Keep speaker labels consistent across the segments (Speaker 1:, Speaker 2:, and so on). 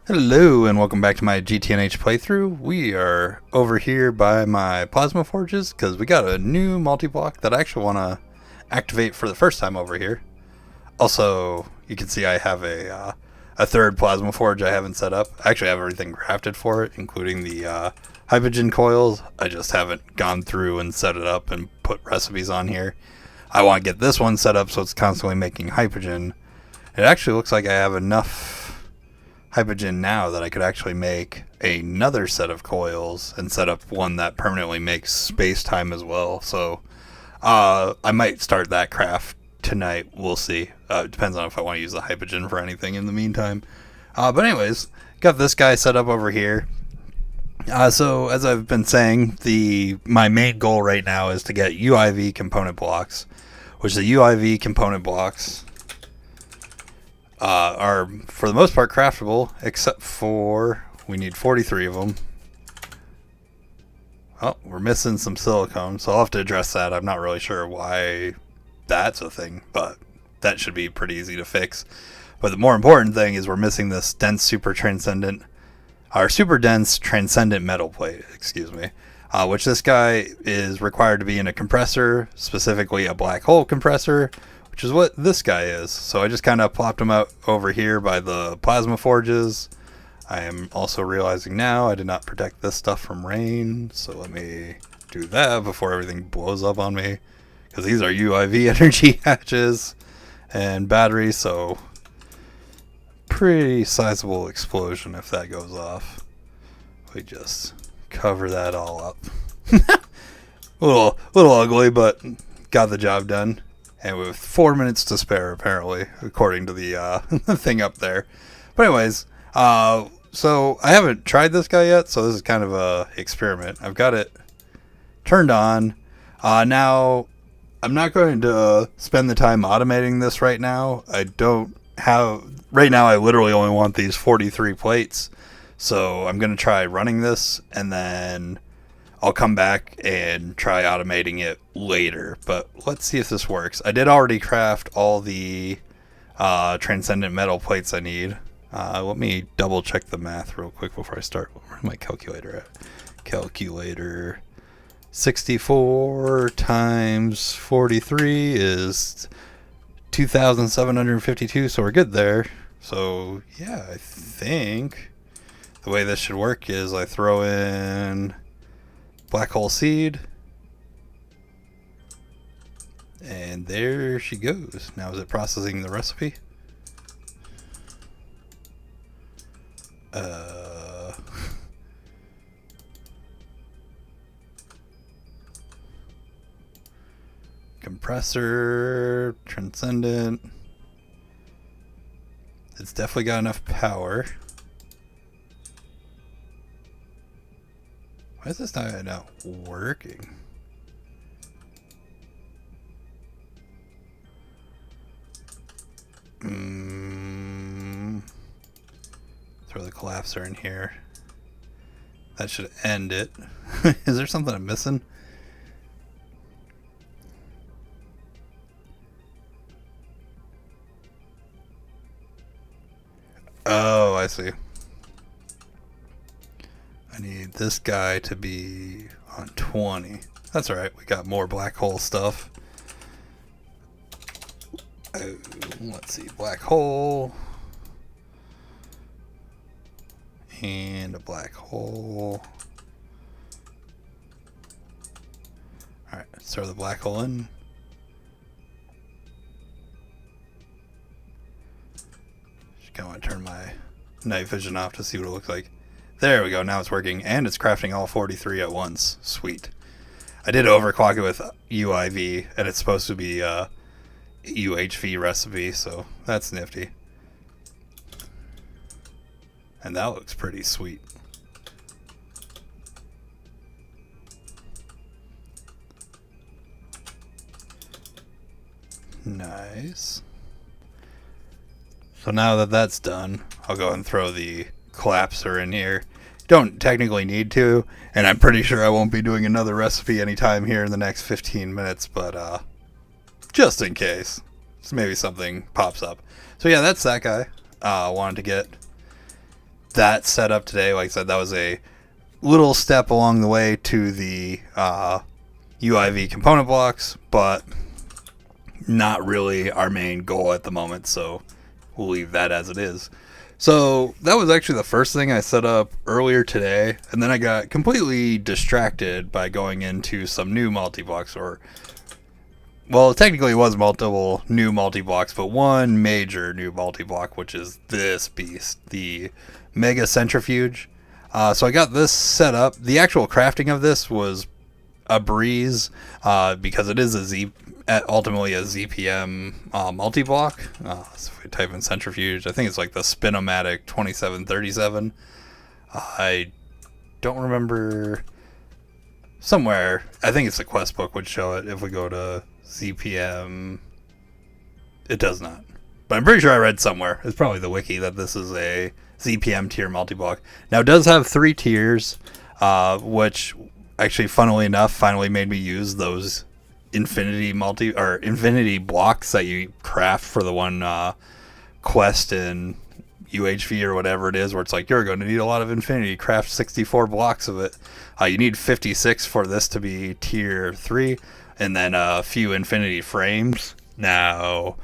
Speaker 1: Hello and welcome back to my GTNH playthrough. We are over here by my plasma forges because we got a new multi-block that I actually want to activate for the first time over here. Also, you can see I have a third plasma forge I haven't set up. I actually have everything crafted for it, including the hydrogen coils. I just haven't gone through and set it up and put recipes on here. I want to get this one set up so it's constantly making hydrogen. It actually looks like I have enough hydrogen now that I could actually make another set of coils and set up one that permanently makes space-time as well. So I might start that craft tonight. We'll see. It depends on if I want to use the hydrogen for anything in the meantime. But anyways, got this guy set up over here. So as I've been saying, my main goal right now is to get UIV component blocks, which the UIV component blocks are for the most part craftable, except for we need 43 of them. Oh, we're missing some silicone, so I'll have to address that. I'm not really sure why that's a thing, but that should be pretty easy to fix. But the more important thing is we're missing this super dense transcendent metal plate, which this guy is required to be in a compressor, specifically a black hole compressor, which is what this guy is. So I just kind of plopped him out over here by the plasma forges. I am also realizing now I did not protect this stuff from rain, so let me do that before everything blows up on me, because these are UIV energy hatches and batteries, so pretty sizable explosion if that goes off. We just cover that all up. a little ugly, but got the job done. And with 4 minutes to spare, apparently, according to the thing up there. But anyways, so I haven't tried this guy yet, so this is kind of a experiment. I've got it turned on. Now, I'm not going to spend the time automating this right now. Right now I literally only want these 43 plates. So I'm going to try running this, and then I'll come back and try automating it later, but let's see if this works. I did already craft all the transcendent metal plates I need. Let me double check the math real quick before I start. Where's my calculator at? Calculator. 64 times 43 is 2,752, so we're good there. So yeah, I think the way this should work is I throw in black hole seed, and there she goes. Now is it processing the recipe? Compressor, transcendent. It's definitely got enough power. Why is this not working? Throw the collapser in here. That should end it. Is there something I'm missing? Oh, I see. I need this guy to be on 20. That's alright, we got more black hole stuff. Oh, let's see, black hole. And a black hole. Alright, let's throw the black hole in. Just kind of want to turn my night vision off to see what it looks like. There we go, now it's working, and it's crafting all 43 at once. Sweet. I did overclock it with UIV, and it's supposed to be a UHV recipe, so that's nifty. And that looks pretty sweet. Nice. So now that that's done, I'll go and throw the collapser in here. Don't technically need to, and I'm pretty sure I won't be doing another recipe anytime here in the next 15 minutes, but just in case, so maybe something pops up. So yeah, that's that guy. Wanted to get that setup today. Like I said, that was a little step along the way to the UIV component blocks, but not really our main goal at the moment, so we'll leave that as it is. So that was actually the first thing I set up earlier today, and then I got completely distracted by going into some new multi-blocks, or, well, technically it was multiple new multi-blocks, but one major new multi-block, which is this beast, the Mega Centrifuge. So I got this set up. The actual crafting of this was a breeze, because it is ultimately a ZPM multi-block. So if we type in centrifuge, I think it's like the Spinomatic 2737. I don't remember, somewhere, I think it's the quest book would show it. If we go to ZPM, it does not, but I'm pretty sure I read somewhere, it's probably the wiki, that this is a ZPM tier multi-block. Now it does have 3 tiers, which actually, funnily enough, finally made me use those infinity blocks that you craft for the one quest in UHV or whatever it is, where it's like, you're going to need a lot of infinity, craft 64 blocks of it. You need 56 for this to be tier 3, and then a few infinity frames. Now,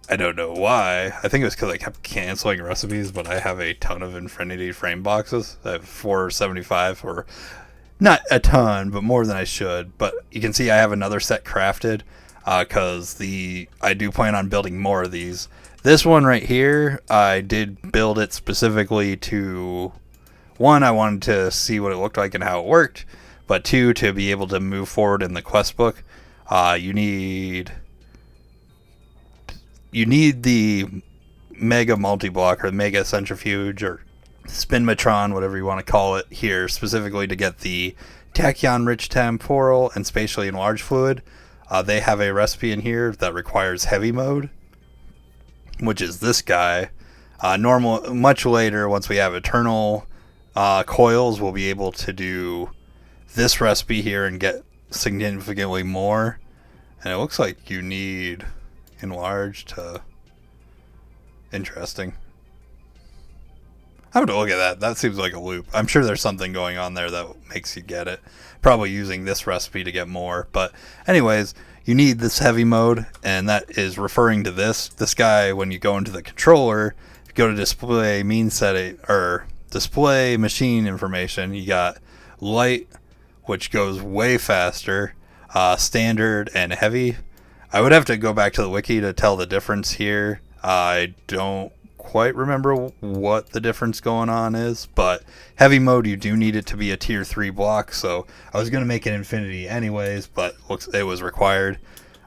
Speaker 1: I don't know why. I think it was because I kept canceling recipes, but I have a ton of infinity frame boxes. I have 475, or not a ton, but more than I should. But you can see I have another set crafted, because I do plan on building more of these. This one right here, I did build it specifically to, one, I wanted to see what it looked like and how it worked, but 2, to be able to move forward in the quest book. You need the Mega Multi-Block, or Mega Centrifuge, or Spinmatron, whatever you want to call it, here specifically to get the Tachyon Rich Temporal and Spatially Enlarged Fluid. They have a recipe in here that requires heavy mode, which is this guy. Much later, once we have Eternal Coils, we'll be able to do this recipe here and get significantly more. And it looks like you need enlarged to... Interesting. I'm going to look at that. That seems like a loop. I'm sure there's something going on there that makes you get it. Probably using this recipe to get more. But anyways, you need this heavy mode, and that is referring to this. This guy, when you go into the controller, if you go to display mean setting, or display machine information, you got light, which goes way faster, standard, and heavy. I would have to go back to the wiki to tell the difference here. I don't quite remember what the difference going on is, but heavy mode, you do need it to be a tier 3 block, so I was going to make it infinity anyways, but it was required.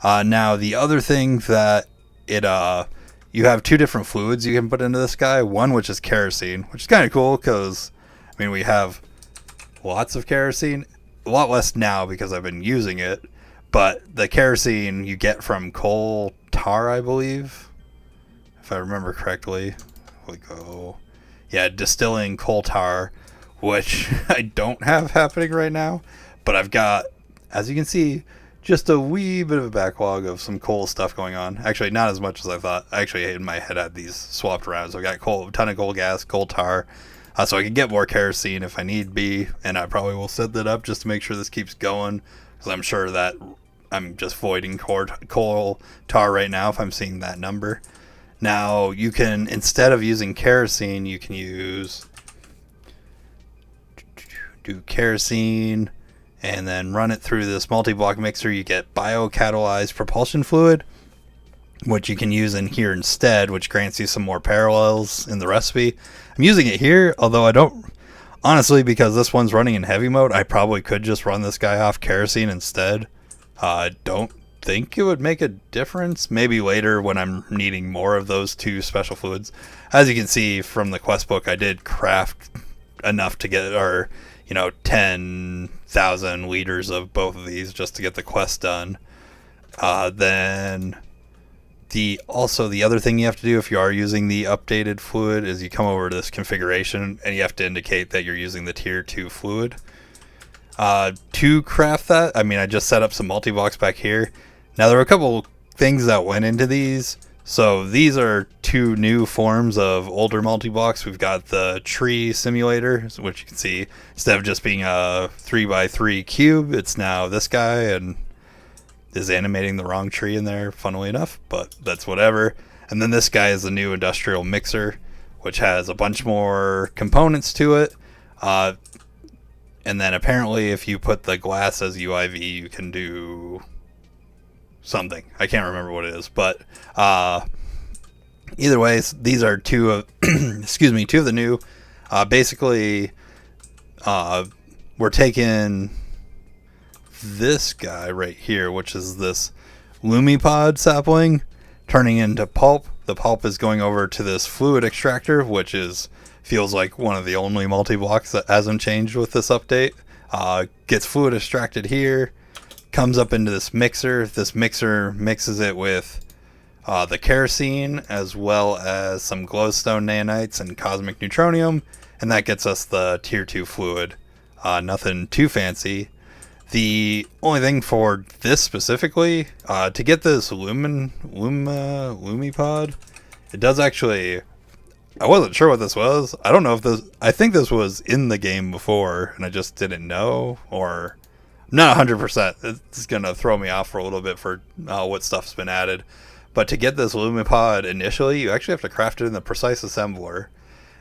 Speaker 1: Now the other thing that you have 2 different fluids you can put into this guy. One, which is kerosene, which is kind of cool, because I mean, we have lots of kerosene, a lot less now because I've been using it, but the kerosene you get from coal tar, I believe, if I remember correctly. We go, yeah, distilling coal tar, which I don't have happening right now, but I've got, as you can see, just a wee bit of a backlog of some coal stuff going on. Actually, not as much as I thought. I actually, in my head, had these swapped around. So I got a ton of coal gas, coal tar, so I can get more kerosene if I need be, and I probably will set that up just to make sure this keeps going, because I'm sure that I'm just voiding coal tar right now if I'm seeing that number. Now, you can, instead of using kerosene, you can do kerosene and then run it through this multi-block mixer. You get biocatalyzed propulsion fluid, which you can use in here instead, which grants you some more parallels in the recipe. I'm using it here, although I don't, honestly, because this one's running in heavy mode, I probably could just run this guy off kerosene instead. I don't think it would make a difference. Maybe later when I'm needing more of those 2 special fluids. As you can see from the quest book, I did craft enough to get 10,000 liters of both of these just to get the quest done. Then the other thing you have to do if you are using the updated fluid is you come over to this configuration and you have to indicate that you're using the tier 2 fluid. To craft that, I mean, I just set up some multi-blocks back here. Now, there were a couple things that went into these So these are two new forms of older multi-blocks. We've got the tree simulator, which you can see instead of just being a 3x3 cube, it's now this guy and is animating the wrong tree in there, funnily enough, but that's whatever. And then this guy is the new industrial mixer, which has a bunch more components to it. And then apparently if you put the glass as UIV, you can do something. I can't remember what it is, but either way, these are two of two of the new. Basically, we're taking this guy right here, which is this Lumipod sapling, turning into pulp. The pulp is going over to this fluid extractor, which feels like one of the only multi-blocks that hasn't changed with this update. Gets fluid extracted here, comes up into this mixer. This mixer mixes it with the kerosene as well as some glowstone nanites and cosmic neutronium, and that gets us the tier 2 fluid. Nothing too fancy. The only thing for this specifically, to get this Lumipod, it does actually... I wasn't sure what this was. I don't know if this... I think this was in the game before, and I just didn't know, or... Not 100%. It's going to throw me off for a little bit for what stuff's been added. But to get this Lumipod initially, you actually have to craft it in the Precise Assembler.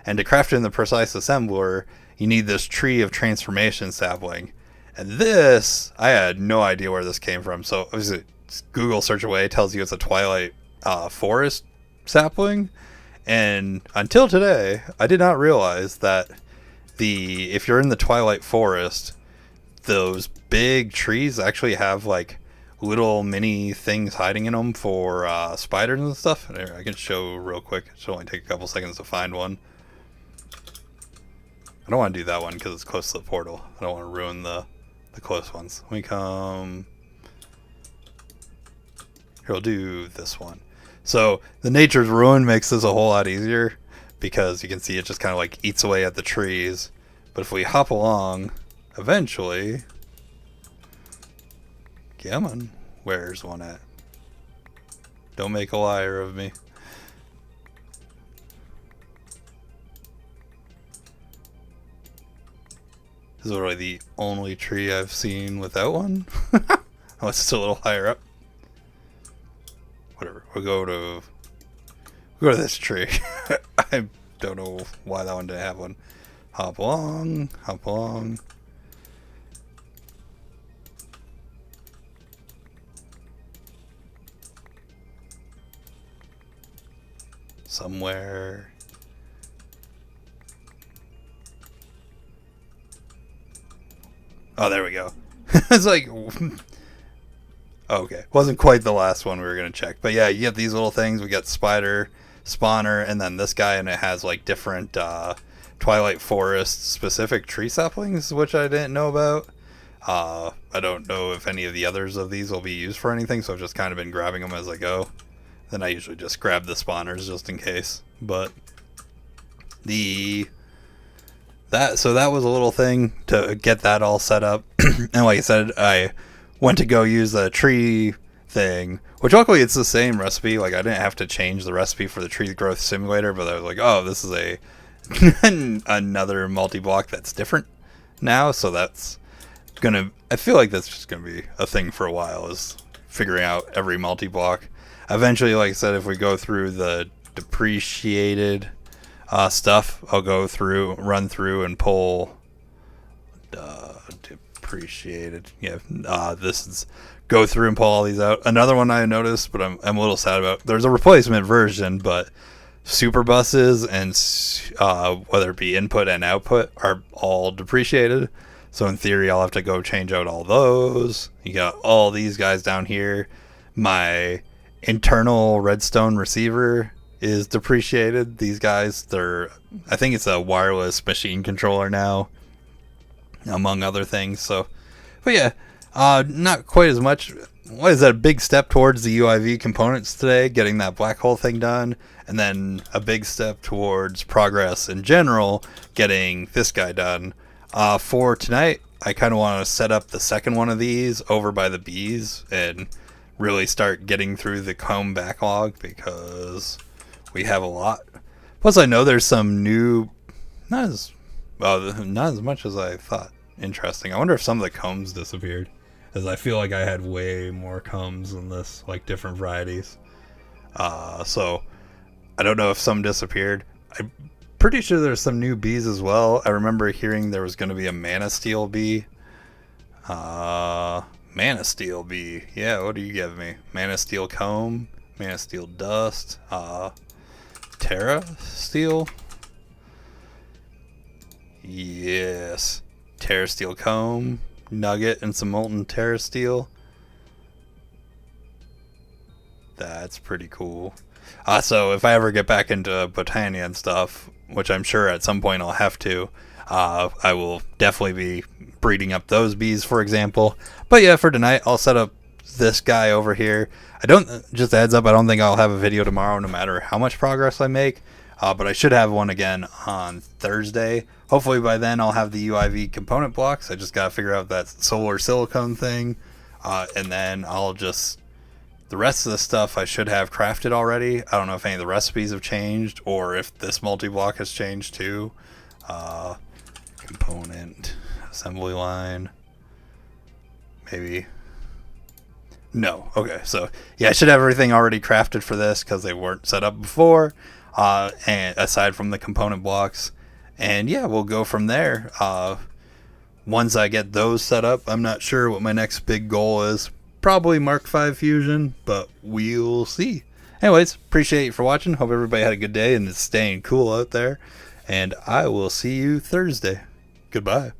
Speaker 1: And to craft it in the Precise Assembler, you need this tree of transformation sapling. And this, I had no idea where this came from. So obviously, Google search away tells you it's a Twilight Forest sapling. And until today, I did not realize that if you're in the Twilight Forest, those big trees actually have like little mini things hiding in them for spiders and stuff. I can show real quick. It should only take a couple seconds to find one. I don't want to do that one because it's close to the portal. I don't want to ruin the close ones. We come... Here, we'll do this one. So the Nature's Ruin makes this a whole lot easier because you can see it just kind of like eats away at the trees. But if we hop along, eventually... Come on. Where's one at? Don't make a liar of me. This is literally the only tree I've seen without one. Oh, it's still a little higher up. Whatever. We'll go to this tree. I don't know why that one didn't have one. Hop along. Hop along. Somewhere. Oh, there we go. It's like... Okay. Wasn't quite the last one we were going to check. But yeah, you get these little things. We got spider, spawner, and then this guy, and it has like different Twilight Forest specific tree saplings, which I didn't know about. I don't know if any of the others of these will be used for anything, so I've just kind of been grabbing them as I go. Then I usually just grab the spawners just in case. But so that was a little thing to get that all set up. And like I said, I went to go use the tree thing, which luckily it's the same recipe. Like I didn't have to change the recipe for the tree growth simulator, but I was like, oh, this is another multi-block that's different now. So that's I feel like that's just gonna be a thing for a while, is figuring out every multi-block. Eventually, like I said, if we go through the depreciated stuff, I'll run through and pull depreciated. Yeah, go through and pull all these out. Another one I noticed, but I'm a little sad about. There's a replacement version, but super buses and whether it be input and output are all depreciated. So in theory, I'll have to go change out all those. You got all these guys down here. My internal redstone receiver is depreciated. These guys, I think it's a wireless machine controller now, among other things. So, but yeah, not quite as much. What is that? A big step towards the UIV components today, getting that black hole thing done, and then a big step towards progress in general, getting this guy done. For tonight, I kind of want to set up the second one of these over by the bees and really start getting through the comb backlog because we have a lot. Plus, I know there's some new, not as much as I thought. Interesting. I wonder if some of the combs disappeared, as I feel like I had way more combs in this, like different varieties. So I don't know if some disappeared. I'm pretty sure there's some new bees as well. I remember hearing there was going to be a Mana Steel bee. Mana Steel bee. Yeah, what do you give me? Mana Steel comb, Mana Steel dust, Terra Steel. Yes. Terra Steel comb, nugget, and some molten Terra Steel. That's pretty cool. So if I ever get back into Botania and stuff, which I'm sure at some point I'll have to, I will definitely be breeding up those bees, for example. But yeah, for tonight, I'll set up this guy over here. Just a heads up, I don't think I'll have a video tomorrow no matter how much progress I make. But I should have one again on Thursday. Hopefully by then I'll have the UIV component blocks. I just got to figure out that solar silicone thing. And then I'll just... The rest of the stuff I should have crafted already. I don't know if any of the recipes have changed or if this multi-block has changed too. Component, assembly line, maybe. No. Okay, so yeah, I should have everything already crafted for this because they weren't set up before. And aside from the component blocks, and yeah, we'll go from there. Once I get those set up, I'm not sure what my next big goal is. Probably Mark V Fusion, but we'll see. Anyways, appreciate you for watching. Hope everybody had a good day and is staying cool out there. And I will see you Thursday. Goodbye.